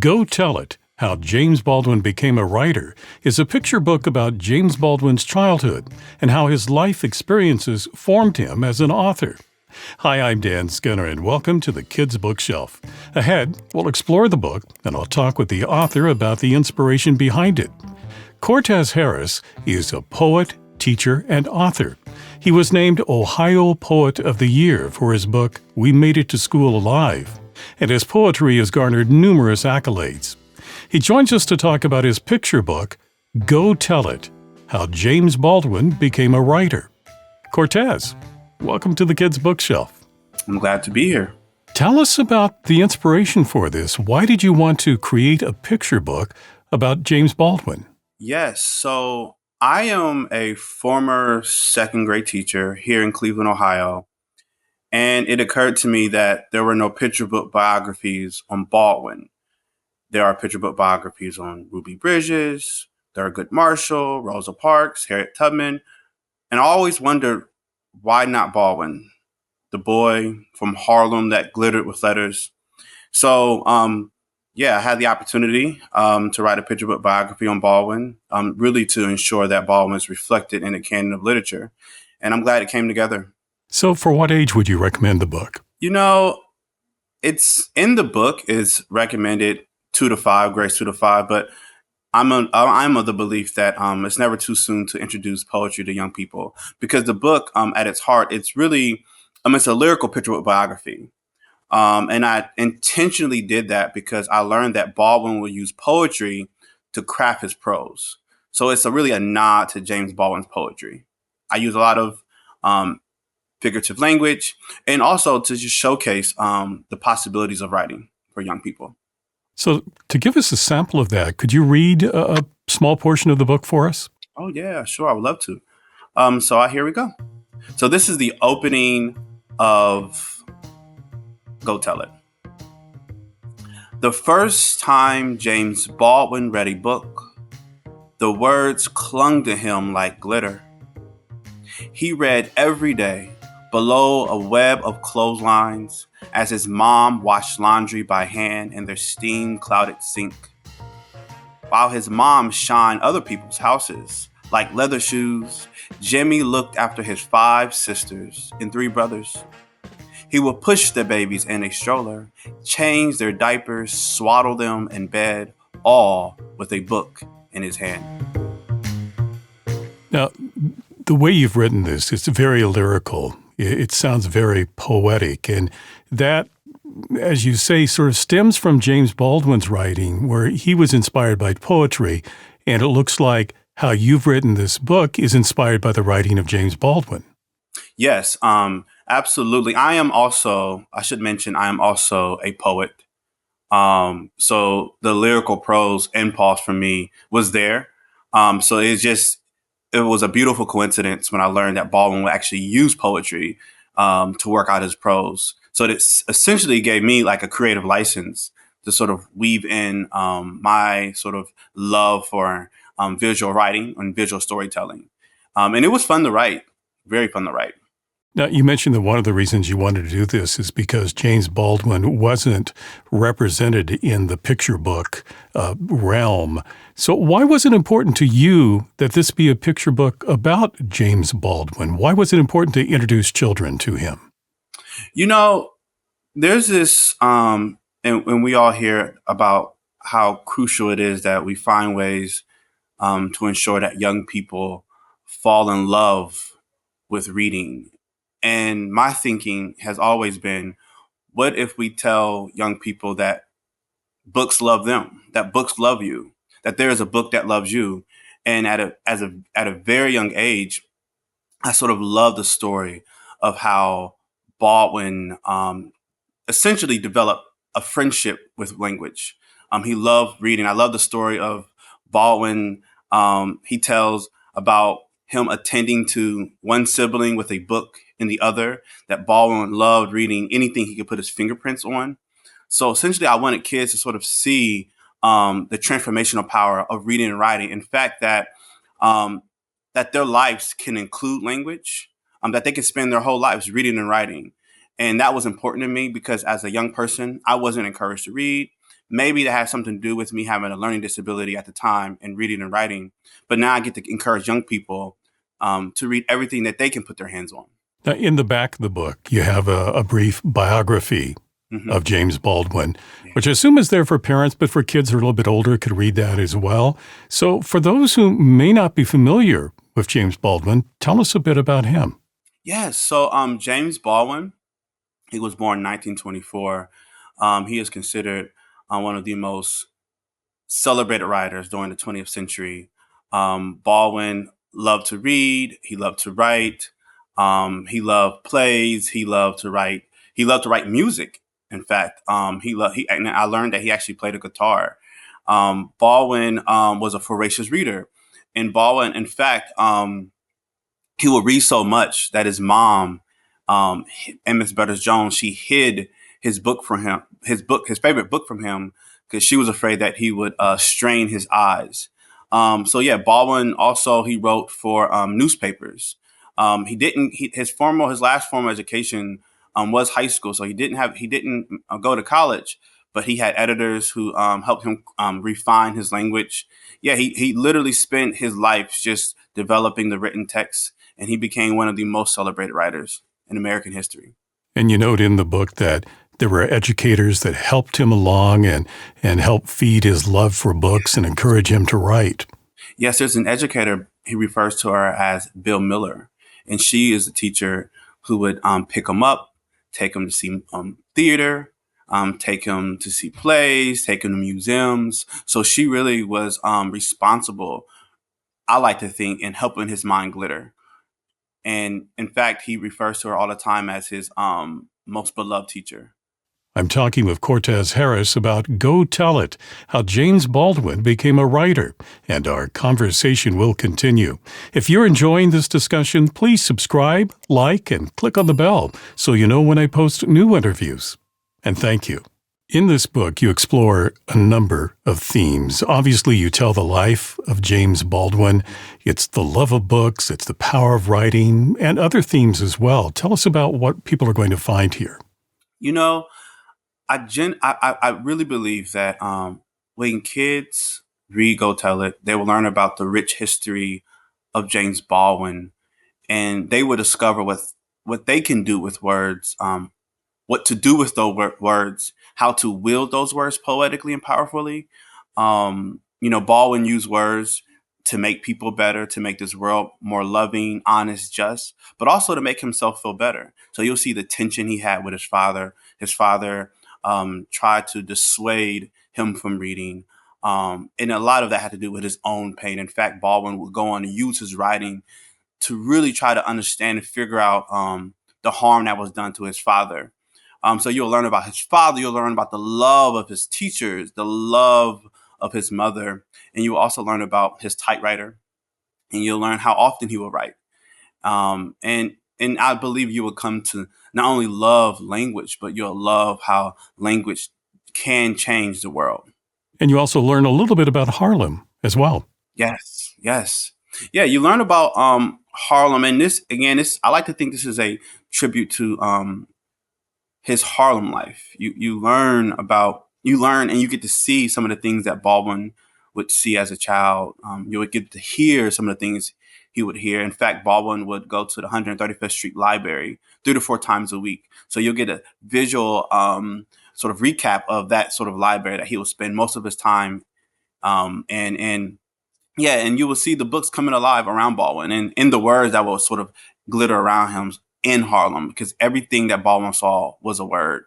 Go Tell It, How James Baldwin Became a Writer is a picture book about James Baldwin's childhood and how his life experiences formed him as an author. Hi, I'm Dan Skinner, and welcome to the Kids Bookshelf. Ahead, we'll explore the book, and I'll talk with the author about the inspiration behind it. Quartez Harris is a poet, teacher, and author. He was named Ohio Poet of the Year for his book, We Made It to School Alive, and his poetry has garnered numerous accolades. He joins us to talk about his picture book, Go Tell It, How James Baldwin Became a Writer. Quartez, welcome to the Kids Bookshelf. I'm glad to be here. Tell us about the inspiration for this. Why did you want to create a picture book about James Baldwin? Yes, so I am a former second grade teacher here in Cleveland, Ohio, and it occurred to me that there were no picture book biographies on Baldwin. There are picture book biographies on Ruby Bridges, Thurgood Marshall, Rosa Parks, Harriet Tubman, and I always wondered, why not Baldwin, the boy from Harlem that glittered with letters? So, I had the opportunity to write a picture book biography on Baldwin, really to ensure that Baldwin is reflected in the canon of literature. And I'm glad it came together. So for what age would you recommend the book? It's in the book is recommended 2 to 5, grades 2 to 5, but I'm of the belief that it's never too soon to introduce poetry to young people, because the book, at its heart, it's really, it's a lyrical picture book biography. And I intentionally did that because I learned that Baldwin will use poetry to craft his prose. So it's really a nod to James Baldwin's poetry. I use a lot of figurative language and also to just showcase the possibilities of writing for young people. So to give us a sample of that, could you read a small portion of the book for us? Oh, yeah, sure. I would love to. Here we go. So this is the opening of Go Tell It. The first time James Baldwin read a book, the words clung to him like glitter. He read every day below a web of clotheslines as his mom washed laundry by hand in their steam-clouded sink. While his mom shined other people's houses like leather shoes, Jimmy looked after his 5 sisters and 3 brothers. He would push the babies in a stroller, change their diapers, swaddle them in bed, all with a book in his hand. Now, the way you've written this, it's very lyrical. It sounds very poetic. And that, as you say, sort of stems from James Baldwin's writing, where he was inspired by poetry. And it looks like how you've written this book is inspired by the writing of James Baldwin. Yes, absolutely. I should mention, I am also a poet. So the lyrical prose impulse for me was there. So it was a beautiful coincidence when I learned that Baldwin would actually use poetry to work out his prose. So it essentially gave me like a creative license to sort of weave in my sort of love for visual writing and visual storytelling. And it was fun to write, very fun to write. Now, you mentioned that one of the reasons you wanted to do this is because James Baldwin wasn't represented in the picture book realm. So why was it important to you that this be a picture book about James Baldwin? Why was it important to introduce children to him? There's this, and we all hear about how crucial it is that we find ways to ensure that young people fall in love with reading. And my thinking has always been, what if we tell young people that books love them, that books love you, that there is a book that loves you? And at a very young age, I sort of love the story of how Baldwin essentially developed a friendship with language. He loved reading. I love the story of Baldwin. He tells about him attending to one sibling with a book in the other, that Baldwin loved reading anything he could put his fingerprints on. So essentially, I wanted kids to sort of see the transformational power of reading and writing. In fact, that their lives can include language, that they can spend their whole lives reading and writing. And that was important to me because as a young person, I wasn't encouraged to read. maybe that has something to do with me having a learning disability at the time and reading and writing. But now I get to encourage young people to read everything that they can put their hands on. Now, in the back of the book, you have a brief biography Mm-hmm. of James Baldwin, Yeah. which I assume is there for parents, but for kids who are a little bit older could read that as well. So for those who may not be familiar with James Baldwin, tell us a bit about him. Yes. So James Baldwin, he was born in 1924. He is considered one of the most celebrated writers during the 20th century. Baldwin loved to read. He loved to write. He loved plays. He loved to write. He loved to write music. In fact, and I learned that he actually played a guitar. Baldwin was a voracious reader, and Baldwin, in fact, he would read so much that his mom, Miss Butters Jones, she hid his book from him, his favorite book from him, because she was afraid that he would strain his eyes. So yeah, Baldwin also he wrote for newspapers. He didn't. His last formal education was high school, so he didn't go to college. But he had editors who helped him refine his language. Yeah, he literally spent his life just developing the written text, and he became one of the most celebrated writers in American history. And you note in the book that there were educators that helped him along and helped feed his love for books and encourage him to write. Yes, there's an educator. He refers to her as Bill Miller, and she is a teacher who would pick him up, take him to see theater, take him to see plays, take him to museums. So she really was responsible, I like to think, in helping his mind glitter. And in fact, he refers to her all the time as his most beloved teacher. I'm talking with Quartez Harris about Go Tell It, how James Baldwin became a writer, and our conversation will continue. If you're enjoying this discussion, please subscribe, like, and click on the bell so you know when I post new interviews. And thank you. In this book, you explore a number of themes. Obviously, you tell the life of James Baldwin. It's the love of books, it's the power of writing, and other themes as well. Tell us about what people are going to find here. You know, I really believe that when kids read Go Tell It, they will learn about the rich history of James Baldwin, and they will discover what they can do with words, what to do with those words, how to wield those words poetically and powerfully. Baldwin used words to make people better, to make this world more loving, honest, just, but also to make himself feel better. So you'll see the tension he had with his father. His father tried to dissuade him from reading. And a lot of that had to do with his own pain. In fact, Baldwin would go on to use his writing to really try to understand and figure out the harm that was done to his father. So you'll learn about his father. You'll learn about the love of his teachers, the love of his mother. And you will also learn about his typewriter. And you'll learn how often he will write. And I believe you will come to not only love language, but you'll love how language can change the world. And you also learn a little bit about Harlem as well. Yes, yes. Yeah, you learn about Harlem. And this I like to think this is a tribute to his Harlem life. You learn and you get to see some of the things that Baldwin would see as a child. You would get to hear some of the things he would hear. In fact, Baldwin would go to the 135th Street Library 3 to 4 times a week. So you'll get a visual sort of recap of that sort of library that he will spend most of his time. And you will see the books coming alive around Baldwin and in the words that will sort of glitter around him in Harlem, because everything that Baldwin saw was a word.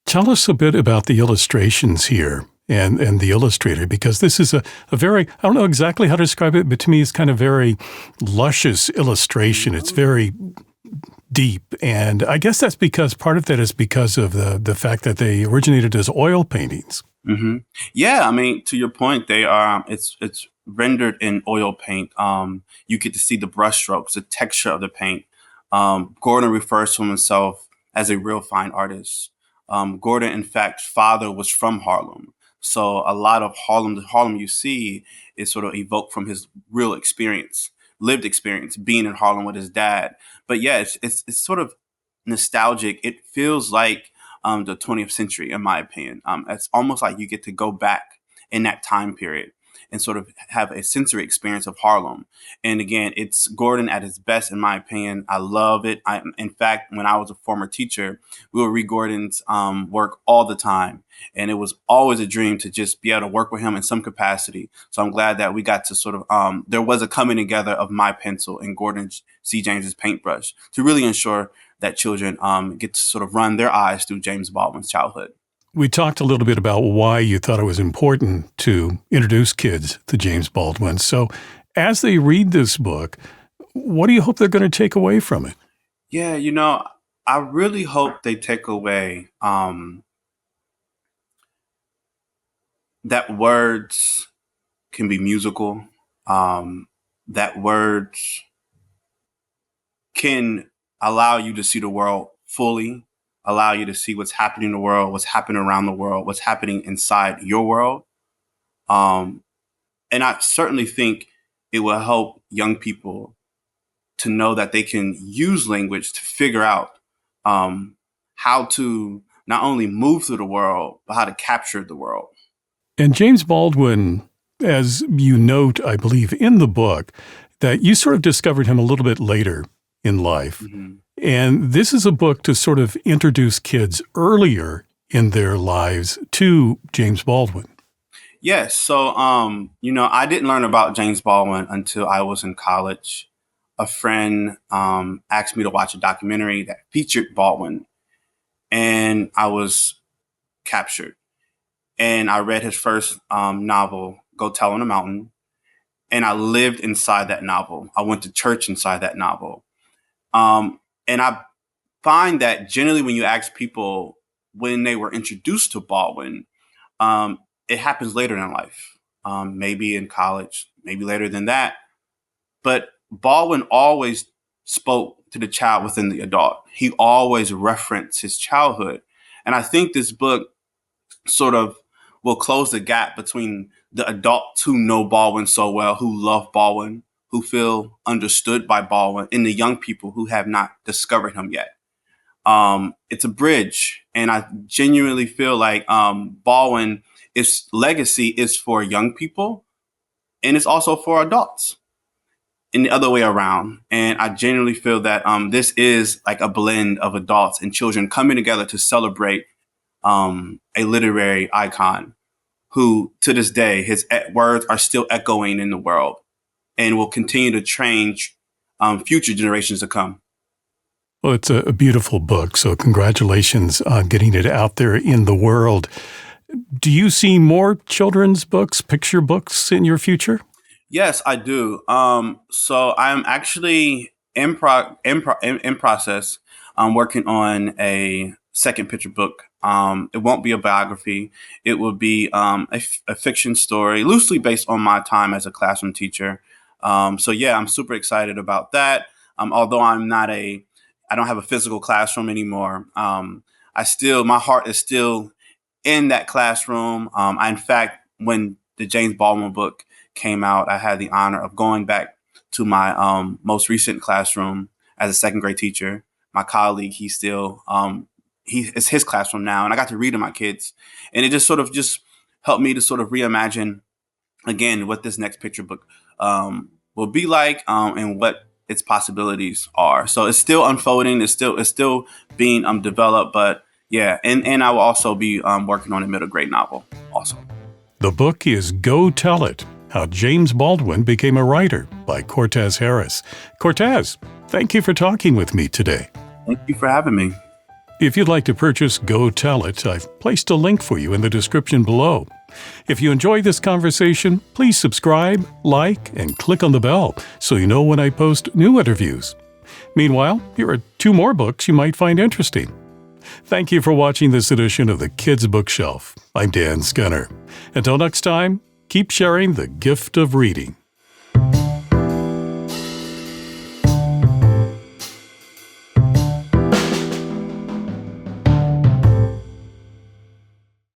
Tell us a bit about the illustrations here and the illustrator, because this is a very, I don't know exactly how to describe it, but to me it's kind of very luscious illustration. It's very deep. And I guess that's because part of that is because of the fact that they originated as oil paintings. Mm-hmm. Yeah, I mean, to your point, they are. It's rendered in oil paint. You get to see the brushstrokes, the texture of the paint. Gordon refers to himself as a real fine artist. Gordon, in fact, father was from Harlem. So a lot of the Harlem you see is sort of evoked from his real experience, lived experience, being in Harlem with his dad. But yeah, it's sort of nostalgic. It feels like the 20th century, in my opinion. It's almost like you get to go back in that time period and sort of have a sensory experience of Harlem. And again, it's Gordon at his best, in my opinion. I love it. In fact, when I was a former teacher, we would read Gordon's work all the time. And it was always a dream to just be able to work with him in some capacity. So I'm glad that we got to sort of, there was a coming together of my pencil and Gordon C. James's paintbrush to really ensure that children get to sort of run their eyes through James Baldwin's childhood. We talked a little bit about why you thought it was important to introduce kids to James Baldwin. So as they read this book, what do you hope they're going to take away from it? Yeah, I really hope they take away that words can be musical, that words can allow you to see the world fully, allow you to see what's happening in the world, what's happening around the world, what's happening inside your world. And I certainly think it will help young people to know that they can use language to figure out how to not only move through the world, but how to capture the world. And James Baldwin, as you note, I believe, in the book, that you sort of discovered him a little bit later in life. Mm-hmm. And this is a book to sort of introduce kids earlier in their lives to James Baldwin. Yes. So, I didn't learn about James Baldwin until I was in college. A friend asked me to watch a documentary that featured Baldwin, and I was captured. And I read his first novel, Go Tell on a Mountain, and I lived inside that novel. I went to church inside that novel. And I find that generally when you ask people when they were introduced to Baldwin, it happens later in life, maybe in college, maybe later than that. But Baldwin always spoke to the child within the adult. He always referenced his childhood. And I think this book sort of will close the gap between the adults who know Baldwin so well, who love Baldwin, who feel understood by Baldwin, and the young people who have not discovered him yet. It's a bridge. And I genuinely feel like Baldwin, its legacy is for young people, and it's also for adults, and the other way around. And I genuinely feel that this is like a blend of adults and children coming together to celebrate a literary icon who, to this day, his words are still echoing in the world and will continue to change future generations to come. Well, it's a beautiful book, so congratulations on getting it out there in the world. Do you see more children's books, picture books in your future? Yes, I do. So I'm actually in process. I'm working on a second picture book. It won't be a biography. It will be a fiction story, loosely based on my time as a classroom teacher. So yeah, I'm super excited about that. Although I don't have a physical classroom anymore. My heart is still in that classroom. In fact, when the James Baldwin book came out, I had the honor of going back to my most recent classroom as a second grade teacher. My colleague, it's his classroom now, and I got to read to my kids, and it just helped me to sort of reimagine again what this next picture book will be like, and what its possibilities are. So it's still unfolding. It's still being developed, but yeah, and I will also be working on a middle grade novel also. The book is Go Tell It, How James Baldwin Became a Writer by Quartez Harris. Quartez, thank you for talking with me today. Thank you for having me. If you'd like to purchase Go Tell It, I've placed a link for you in the description below. If you enjoyed this conversation, please subscribe, like, and click on the bell so you know when I post new interviews. Meanwhile, here are 2 more books you might find interesting. Thank you for watching this edition of the Kids Bookshelf. I'm Dan Skinner. Until next time, keep sharing the gift of reading.